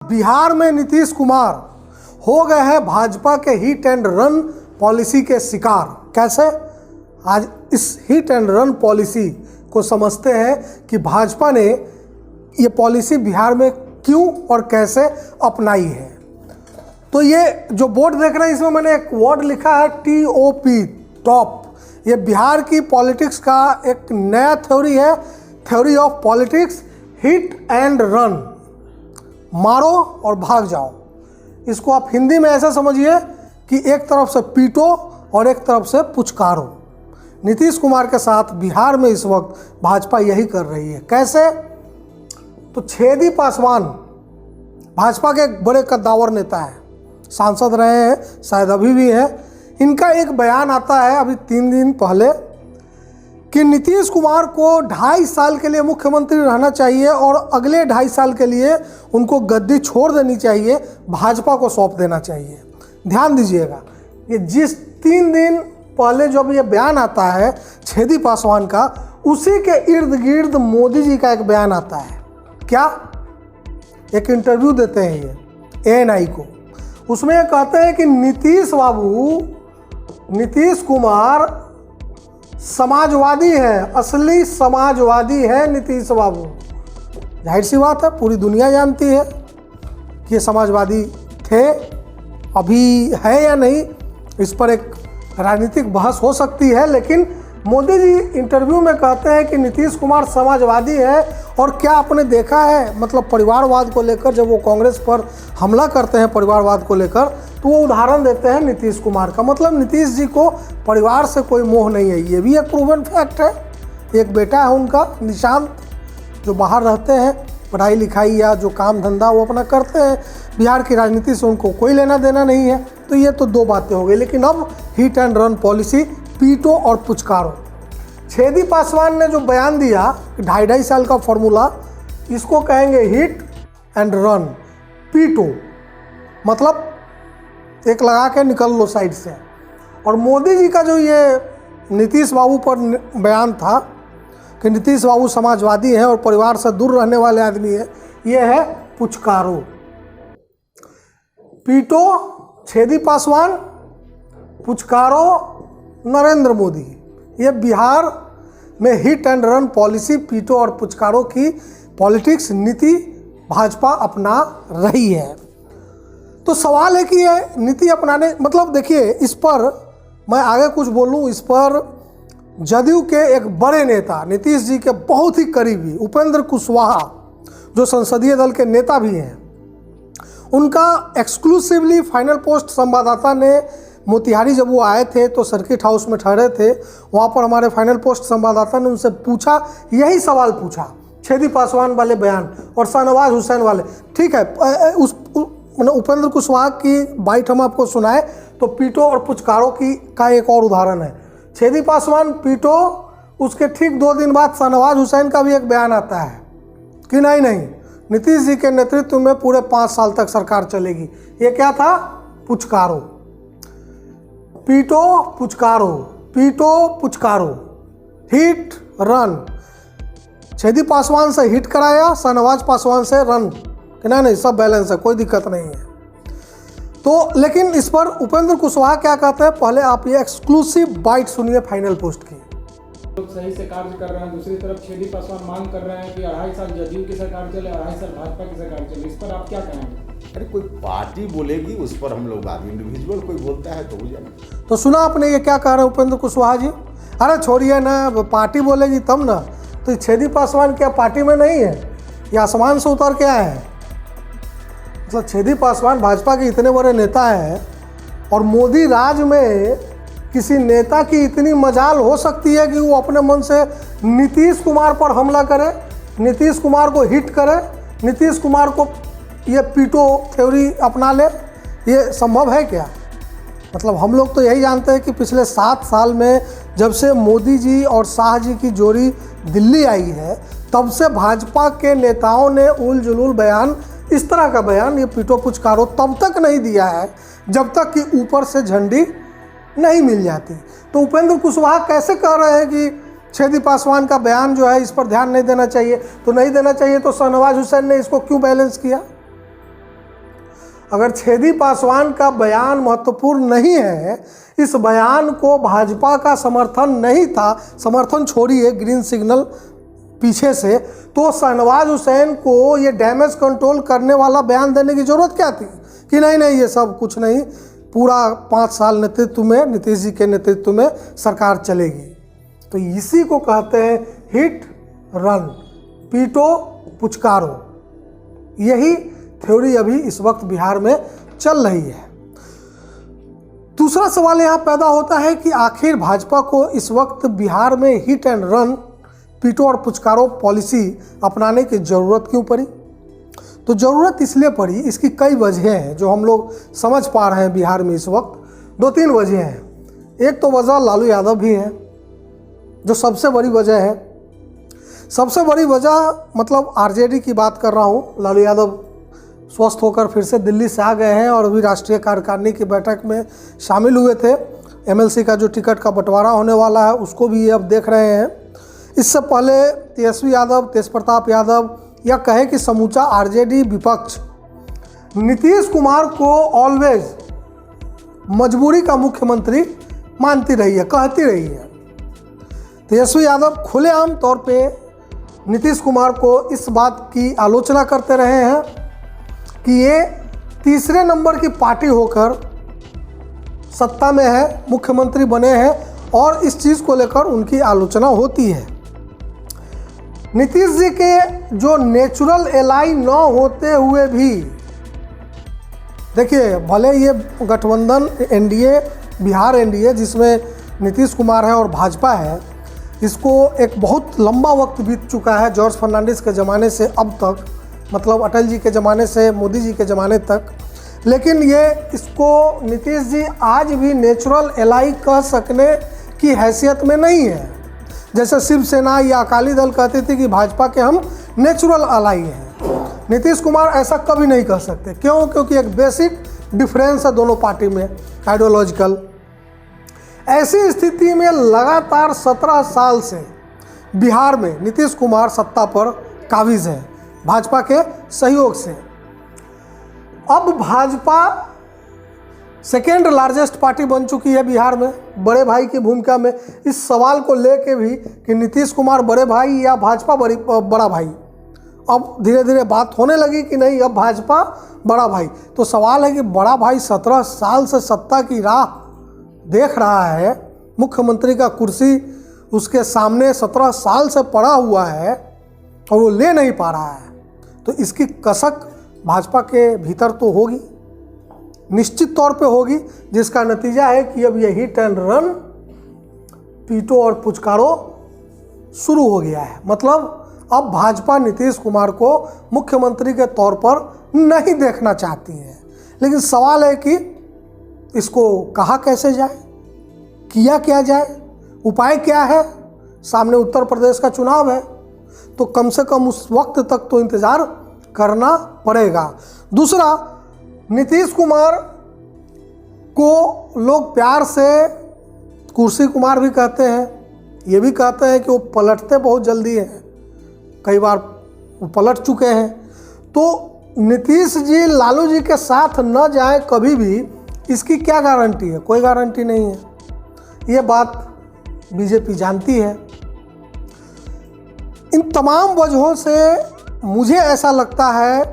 बिहार में नीतीश कुमार हो गए हैं भाजपा के हिट एंड रन पॉलिसी के शिकार। कैसे? आज इस हिट एंड रन पॉलिसी को समझते हैं कि भाजपा ने ये पॉलिसी बिहार में क्यों और कैसे अपनाई है। तो ये जो बोर्ड देख रहे हैं इसमें मैंने एक वर्ड लिखा है TOP, टॉप। ये बिहार की पॉलिटिक्स का एक नया थ्योरी है, theory of politics, hit and run, मारो और भाग जाओ। इसको आप हिंदी में ऐसा समझिए कि एक तरफ से पीटो और एक तरफ से पुचकारो। नीतीश कुमार के साथ बिहार में इस वक्त भाजपा यही कर रही है। कैसे? तो छेदी पासवान भाजपा के एक बड़े कद्दावर नेता हैं, सांसद रहे हैं, शायद अभी भी हैं। इनका एक बयान आता है अभी 3 दिन पहले कि नीतीश कुमार को 2.5 साल के लिए मुख्यमंत्री रहना चाहिए और अगले 2.5 साल के लिए उनको गद्दी छोड़ देनी चाहिए, भाजपा को सौंप देना चाहिए। ध्यान दीजिएगा, ये जिस 3 दिन पहले जब ये बयान आता है छेदी पासवान का, उसी के इर्द गिर्द मोदी जी का एक बयान आता है। क्या? एक इंटरव्यू देते हैं ये ANI को। उसमें ये कहते हैं कि नीतीश कुमार समाजवादी है, असली समाजवादी है नीतीश बाबू। जाहिर सी बात है, पूरी दुनिया जानती है कि ये समाजवादी थे, अभी है या नहीं, इस पर एक राजनीतिक बहस हो सकती है। लेकिन मोदी जी इंटरव्यू में कहते हैं कि नीतीश कुमार समाजवादी है। और क्या आपने देखा है, मतलब परिवारवाद को लेकर जब वो कांग्रेस पर हमला करते हैं परिवारवाद को लेकर, तो वो उदाहरण देते हैं नीतीश कुमार का। मतलब नीतीश जी को परिवार से कोई मोह नहीं है, ये भी एक प्रूवन फैक्ट है। एक बेटा है उनका निशांत, जो बाहर रहते हैं, पढ़ाई लिखाई या जो काम धंधा वो अपना करते हैं, बिहार की राजनीति से उनको कोई लेना देना नहीं है। तो ये तो 2 बातें हो गई। लेकिन अब हिट एंड रन पॉलिसी, पीटो और पुचकारो। छेदी पासवान ने जो बयान दिया कि 2.5 साल का फॉर्मूला, इसको कहेंगे हिट एंड रन, पीटो मतलब एक लगा के निकल लो साइड से। और मोदी जी का जो ये नीतीश बाबू पर बयान था कि नीतीश बाबू समाजवादी हैं और परिवार से दूर रहने वाले आदमी हैं, ये है पुचकारो। पीटो छेदी पासवान, पुचकारो नरेंद्र मोदी। ये बिहार में हिट एंड रन पॉलिसी, पीटो और पुचकारो की पॉलिटिक्स नीति भाजपा अपना रही है। तो सवाल है कि ये नीति अपनाने, मतलब देखिए, इस पर मैं आगे कुछ बोलूं, इस पर जदयू के एक बड़े नेता, नीतीश जी के बहुत ही करीबी उपेंद्र कुशवाहा, जो संसदीय दल के नेता भी हैं, उनका एक्सक्लूसिवली फाइनल पोस्ट संवाददाता ने मोतिहारी जब वो आए थे तो सर्किट हाउस में ठहरे थे, वहाँ पर हमारे फाइनल पोस्ट संवाददाता ने उनसे पूछा, यही सवाल पूछा, छेदी पासवान वाले बयान और शाहनवाज हुसैन वाले। ठीक है, मैंने उपेंद्र कुशवाहा की बाइट हम आपको सुनाए, तो पीटो और पुचकारो का एक और उदाहरण है। छेदी पासवान पीटो, उसके ठीक 2 दिन बाद शाहनवाज हुसैन का भी एक बयान आता है कि नहीं, नीतीश जी के नेतृत्व में पूरे 5 साल तक सरकार चलेगी। ये क्या था? पुचकारो। पीटो पुचकारो, पीटो पुचकारो, हिट रन। छेदी पासवान से हिट कराया, शाहनवाज पासवान से रन, कि नहीं सब बैलेंस है, कोई दिक्कत नहीं है। तो लेकिन इस पर उपेंद्र कुशवाहा क्या कहते हैं, पहले आप ये एक्सक्लूसिव बाइट सुनिए फाइनल पोस्ट की। लोग सही से कार्य कर रहे हैं, दूसरी तरफ छेदी पासवान मांग कर रहे हैं कि 2.5 साल जदयू की सरकार चले, 2.5 साल भाजपा की सरकार चले। इस पर आप क्या कहेंगे? अरे कोई पार्टी बोलेगी उस पर हम लोग बात, इंडिविजुअल कोई बोलता है तो हो जाए। तो सुना आपने ये क्या कह रहे हैं उपेंद्र कुशवाहा जी? अरे छोड़िए ना, पार्टी बोलेगी तब ना। तो छेदी पासवान क्या पार्टी में नहीं है, या आसमान से उतर के आए हैं? मतलब छेदी पासवान भाजपा के इतने बड़े नेता हैं, और मोदी राज में किसी नेता की इतनी मजाल हो सकती है कि वो अपने मन से नीतीश कुमार पर हमला करे, नीतीश कुमार को हिट करे, नीतीश कुमार को ये पीटो थ्योरी अपना ले? ये संभव है क्या? मतलब हम लोग तो यही जानते हैं कि पिछले 7 साल में जब से मोदी जी और शाह जी की जोड़ी दिल्ली आई है, तब से भाजपा के नेताओं ने उल जुलूल बयान, इस तरह का बयान, ये पीटो पुचकारो, तब तक नहीं दिया है जब तक कि ऊपर से झंडी नहीं मिल जाती। तो उपेंद्र कुशवाहा कैसे कह रहे हैं कि छेदी पासवान का बयान जो है इस पर ध्यान नहीं देना चाहिए? तो नहीं देना चाहिए तो शाहनवाज हुसैन ने इसको क्यों बैलेंस किया? अगर छेदी पासवान का बयान महत्वपूर्ण नहीं है, इस बयान को भाजपा का समर्थन नहीं था, समर्थन छोड़िए ग्रीन सिग्नल पीछे से, तो शहनवाज हुसैन को ये डैमेज कंट्रोल करने वाला बयान देने की ज़रूरत क्या थी कि नहीं नहीं ये सब कुछ नहीं, पूरा 5 साल नेतृत्व में, नीतीश जी के नेतृत्व में सरकार चलेगी। तो इसी को कहते हैं हिट रन, पीटो पुचकारो। यही थ्योरी अभी इस वक्त बिहार में चल रही है। दूसरा सवाल यहाँ पैदा होता है कि आखिर भाजपा को इस वक्त बिहार में हिट एंड रन, पीटो और पुचकारो पॉलिसी अपनाने की ज़रूरत क्यों पड़ी? तो ज़रूरत इसलिए पड़ी, इसकी कई वजहें हैं जो हम लोग समझ पा रहे हैं बिहार में इस वक्त। 2-3 वजह हैं। एक तो वजह लालू यादव भी हैं, जो सबसे बड़ी वजह है। सबसे बड़ी वजह मतलब आरजेडी की बात कर रहा हूँ। लालू यादव स्वस्थ होकर फिर से दिल्ली से आ गए हैं और अभी राष्ट्रीय कार्यकारिणी की बैठक में शामिल हुए थे। एमएलसी का जो टिकट का बंटवारा होने वाला है उसको भी ये अब देख रहे हैं। इससे पहले तेजस्वी यादव, तेज प्रताप यादव या कहे कि समूचा आरजेडी विपक्ष नीतीश कुमार को ऑलवेज मजबूरी का मुख्यमंत्री मानती रही है, कहती रही है। तेजस्वी यादव खुलेआम तौर पे नीतीश कुमार को इस बात की आलोचना करते रहे हैं कि ये तीसरे नंबर की पार्टी होकर सत्ता में है, मुख्यमंत्री बने हैं, और इस चीज़ को लेकर उनकी आलोचना होती है। नीतीश जी के जो नेचुरल एलाई न होते हुए भी, देखिए भले ये गठबंधन एनडीए, बिहार एनडीए जिसमें नीतीश कुमार है और भाजपा है, इसको एक बहुत लंबा वक्त बीत चुका है जॉर्ज फर्नांडिस के ज़माने से अब तक, मतलब अटल जी के ज़माने से मोदी जी के ज़माने तक, लेकिन ये इसको नीतीश जी आज भी नेचुरल एलाई कह सकने की हैसियत में नहीं है। जैसे शिवसेना या अकाली दल कहती थी कि भाजपा के हम नेचुरल एलाई हैं, नीतीश कुमार ऐसा कभी नहीं कह सकते। क्यों? क्योंकि एक बेसिक डिफरेंस है दोनों पार्टी में, आइडियोलॉजिकल। ऐसी स्थिति में लगातार 17 साल से बिहार में नीतीश कुमार सत्ता पर काबिज है भाजपा के सहयोग से। अब भाजपा सेकेंड लार्जेस्ट पार्टी बन चुकी है बिहार में, बड़े भाई की भूमिका में। इस सवाल को लेके भी कि नीतीश कुमार बड़े भाई या भाजपा बड़ा भाई, अब धीरे धीरे बात होने लगी कि नहीं अब भाजपा बड़ा भाई। तो सवाल है कि बड़ा भाई 17 साल से सत्ता की राह देख रहा है, मुख्यमंत्री का कुर्सी उसके सामने 17 साल से पड़ा हुआ है और वो ले नहीं पा रहा है, तो इसकी कसक भाजपा के भीतर तो होगी, निश्चित तौर पे होगी, जिसका नतीजा है कि अब ये हिट एंड रन, पीटो और पुचकारो शुरू हो गया है। मतलब अब भाजपा नीतीश कुमार को मुख्यमंत्री के तौर पर नहीं देखना चाहती है। लेकिन सवाल है कि इसको कहा कैसे जाए, किया क्या जाए, उपाय क्या है? सामने उत्तर प्रदेश का चुनाव है, तो कम से कम उस वक्त तक तो इंतज़ार करना पड़ेगा। दूसरा, नीतीश कुमार को लोग प्यार से कुर्सी कुमार भी कहते हैं, ये भी कहते हैं कि वो पलटते बहुत जल्दी हैं, कई बार वो पलट चुके हैं। तो नीतीश जी लालू जी के साथ न जाए कभी भी, इसकी क्या गारंटी है? कोई गारंटी नहीं है। ये बात बीजेपी जानती है। इन तमाम वजहों से मुझे ऐसा लगता है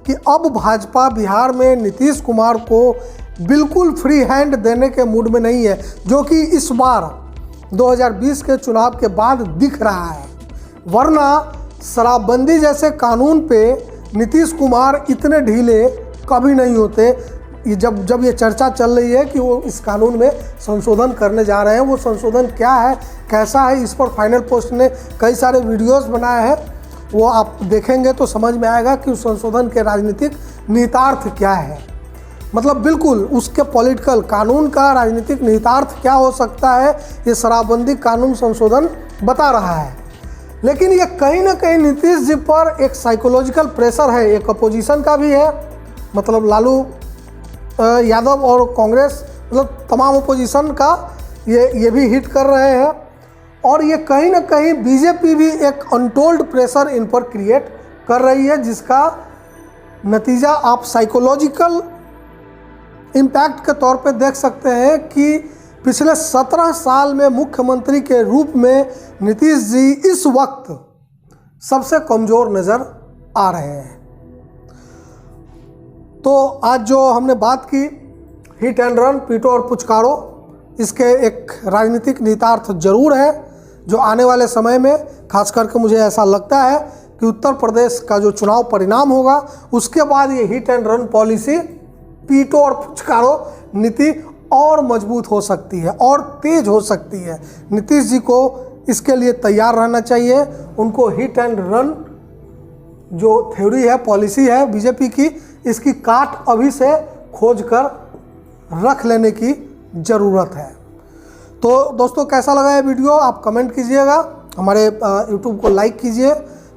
कि अब भाजपा बिहार में नीतीश कुमार को बिल्कुल फ्री हैंड देने के मूड में नहीं है, जो कि इस बार 2020 के चुनाव के बाद दिख रहा है। वरना शराबबंदी जैसे कानून पे नीतीश कुमार इतने ढीले कभी नहीं होते। ये जब ये चर्चा चल रही है कि वो इस कानून में संशोधन करने जा रहे हैं, वो संशोधन क्या है, कैसा है, इस पर फाइनल पोस्ट ने कई सारे वीडियोस बनाए हैं, वो आप देखेंगे तो समझ में आएगा कि उस संशोधन के राजनीतिक निहितार्थ क्या है। मतलब बिल्कुल उसके पॉलिटिकल कानून का राजनीतिक निहितार्थ क्या हो सकता है, ये शराबबंदी कानून संशोधन बता रहा है। लेकिन ये कहीं ना कहीं नीतीश जी पर एक साइकोलॉजिकल प्रेशर है, एक अपोजिशन का भी है, मतलब लालू यादव और कांग्रेस, मतलब तमाम अपोजिशन का ये भी हिट कर रहे हैं। और ये कहीं ना कहीं बीजेपी भी एक अनटोल्ड प्रेशर इन पर क्रिएट कर रही है, जिसका नतीजा आप साइकोलॉजिकल इम्पैक्ट के तौर पे देख सकते हैं कि पिछले 17 साल में मुख्यमंत्री के रूप में नीतीश जी इस वक्त सबसे कमज़ोर नज़र आ रहे हैं। तो आज जो हमने बात की हिट एंड रन, पीटो और पुचकारो, इसके एक राजनीतिक निहितार्थ जरूर है जो आने वाले समय में खास करके मुझे ऐसा लगता है कि उत्तर प्रदेश का जो चुनाव परिणाम होगा उसके बाद ये हिट एंड रन पॉलिसी, पीटो और पुचकारो नीति और मजबूत हो सकती है और तेज हो सकती है। नीतीश जी को इसके लिए तैयार रहना चाहिए। उनको हिट एंड रन जो थ्योरी है, पॉलिसी है बीजेपी की, इसकी काट अभी से खोज कर रख लेने की ज़रूरत है। तो दोस्तों कैसा लगा ये वीडियो आप कमेंट कीजिएगा, हमारे यूट्यूब को लाइक कीजिए,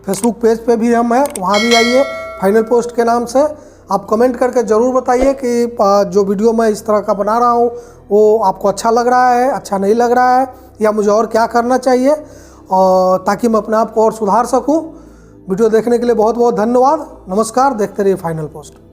फेसबुक पेज पे भी हम हैं, वहाँ भी आइए फाइनल पोस्ट के नाम से। आप कमेंट करके ज़रूर बताइए कि जो वीडियो मैं इस तरह का बना रहा हूँ वो आपको अच्छा लग रहा है, अच्छा नहीं लग रहा है, या मुझे और क्या करना चाहिए, और ताकि मैं अपने आप को और सुधार सकूँ। वीडियो देखने के लिए बहुत बहुत धन्यवाद। नमस्कार, देखते रहिए फाइनल पोस्ट।